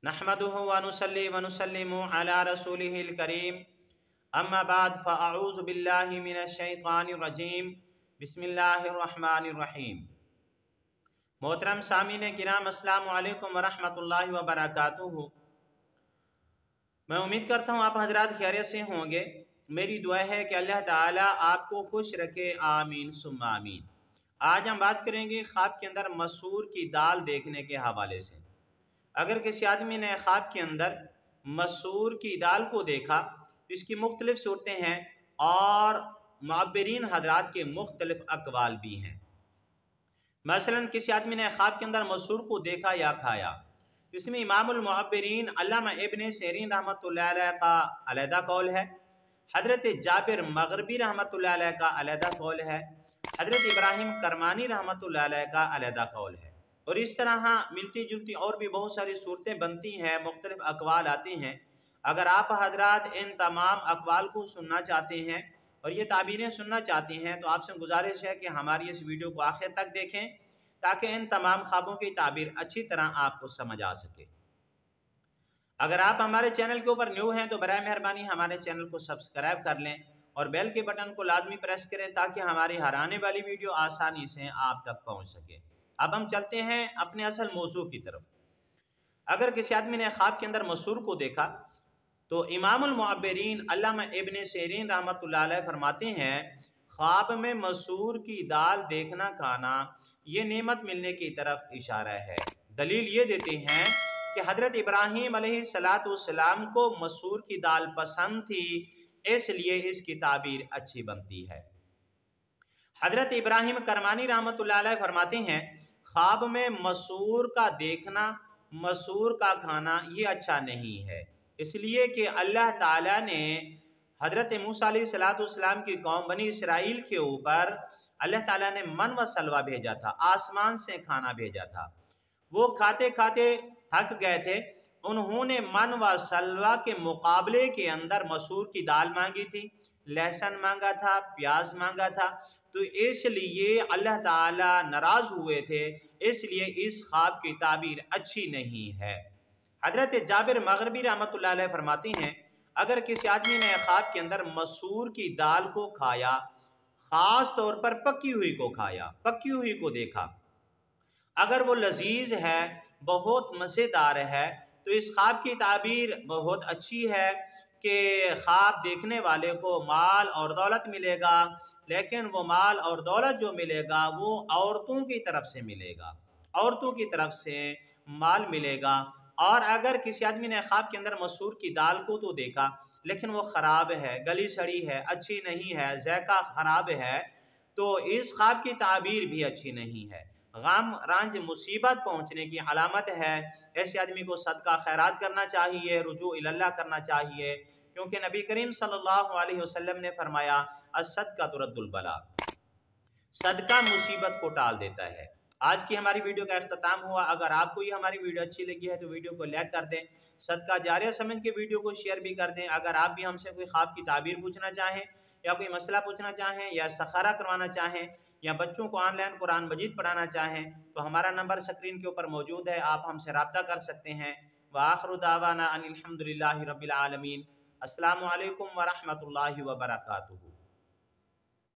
नहमदुहु व नुसल्ली व नुसल्लिमु अला रसूलिहिल करीम अम्मा बाद फ़अऊज़ु बिल्लाहि मिनश शैतानिर रजीम बिस्मिल्लाहिर रहमानिर रहीम। मोहतरम सामीन किराम, अस्सलामु अलैकुम व रहमतुल्लाहि व बरकातुहू। मैं उम्मीद करता हूँ आप हजरात खैरियत से होंगे। मेरी दुआ है कि अल्लाह ताला आपको खुश रखे, आमीन सुम्मा आमीन। आज हम बात करेंगे ख्वाब के अंदर मसूर की दाल देखने के हवाले से। अगर किसी आदमी ने ख्वाब के अंदर मसूर की दाल को देखा तो इसकी मुख्तलिफ सूरतें हैं और मुअब्बिरीन हजरात के मुख्तलिफ अकवाल भी हैं। मसलन किसी आदमी ने ख्वाब के अंदर मसूर को देखा या खाया, इसमें इमामुल मुअब्बिरीन अल्लामा इब्न सीरीन रहमतुल्लाह अलैह का अलहदा कौल है, हज़रत जाबिर मग़रिबी रहमतुल्लाह अलैह का अलहदा कौल है, हज़रत इब्राहिम करमानी रहमतुल्लाह अलैह का अलहदा कौल है। और इस तरह मिलती जुलती और भी बहुत सारी सूरतें बनती हैं, मुख्तलिफ अकवाल आते हैं। अगर आप हजरात इन तमाम अकवाल को सुनना चाहते हैं और ये ताबीरें सुनना चाहते हैं तो आपसे गुजारिश है कि हमारी इस वीडियो को आखिर तक देखें ताकि इन तमाम ख्वाबों की ताबीर अच्छी तरह आपको समझ आ सके। अगर आप हमारे चैनल के ऊपर न्यू हैं तो बराए मेहरबानी हमारे चैनल को सब्सक्राइब कर लें और बेल के बटन को लाजमी प्रेस करें ताकि हमारी हर आने वाली वीडियो आसानी से आप तक पहुंच सके। अब हम चलते हैं अपने असल मौजू की तरफ। अगर किसी आदमी ने ख्वाब के अंदर मसूर को देखा तो इमामुल मुअब्बिरीन अल्लामा इब्न सीरीन रहमतुल्लाह अलैह फरमाते हैं, ख्वाब में मसूर की दाल देखना खाना ये नेमत मिलने की तरफ इशारा है। दलील ये देते हैं कि हज़रत इब्राहीम अलैहिस्सलाम को मसूर की दाल पसंद थी, इसलिए इसकी ताबीर अच्छी बनती है। हज़रत इब्राहिम करमानी रहमतुल्लाह अलैह फरमाते हैं, ख्वाब में मसूर का देखना, मसूर का खाना ये अच्छा नहीं है, इसलिए कि अल्लाह ताला ने हज़रत मूसा अलैहिस्सलाम की कौम बनी इसराइल के ऊपर अल्लाह ताला ने मन व सलवा भेजा था, आसमान से खाना भेजा था। वो खाते खाते थक गए थे, उन्होंने मन व सलवा के मुकाबले के अंदर मसूर की दाल मांगी थी, लहसुन मांगा था, प्याज मांगा था, तो इसलिए अल्लाह ताला नाराज हुए थे, इसलिए इस ख्वाब की ताबीर अच्छी नहीं है। हज़रत जाबिर मग़रिबी रहमतुल्लाह अलैह फरमाते हैं, अगर किसी आदमी ने ख्वाब के अंदर मसूर की दाल को खाया, ख़ास तौर पर पकी हुई को खाया, पकी हुई को देखा, अगर वो लजीज है, बहुत मज़ेदार है, तो इस ख्वाब की ताबीर बहुत अच्छी है कि ख्वाब देखने वाले को माल और दौलत मिलेगा, लेकिन वो माल और दौलत जो मिलेगा वो औरतों की तरफ से मिलेगा, औरतों की तरफ से माल मिलेगा। और अगर किसी आदमी ने ख्वाब के अंदर मसूर की दाल को तो देखा लेकिन वो ख़राब है, गली सड़ी है, अच्छी नहीं है, ज़ायका ख़राब है, तो इस ख्वाब की ताबीर भी अच्छी नहीं है। गम रंज मुसीबत पहुँचने की अलामत है। ऐसे आदमी को सदका खैरात करना चाहिए, रुजू इल्लाह करना चाहिए, क्योंकि नबी करीम सल्लल्लाहु अलैहि वसल्लम ने फरमाया, अस्सदका तुरद्दुल बला, सदका मुसीबत को टाल देता है। आज की हमारी वीडियो का अख्ताम हुआ। अगर आपको ये हमारी वीडियो अच्छी लगी है तो वीडियो को लाइक कर दें, सदका जारिया समझ के वीडियो को शेयर भी कर दें। अगर आप भी हमसे कोई ख्वाब की ताबीर पूछना चाहें या कोई मसला पूछना चाहें या इस्तिखारा करवाना चाहें या बच्चों को ऑनलाइन कुरान मजीद पढ़ाना चाहें तो हमारा नंबर स्क्रीन के ऊपर मौजूद है, आप हमसे रब्ता कर सकते हैं। व आखिरु दावाना अनिल हम्दुलिल्लाहि रब्बिल आलमीन। अस्सलामु अलैकुम व रहमतुल्लाहि व बरकातुहू।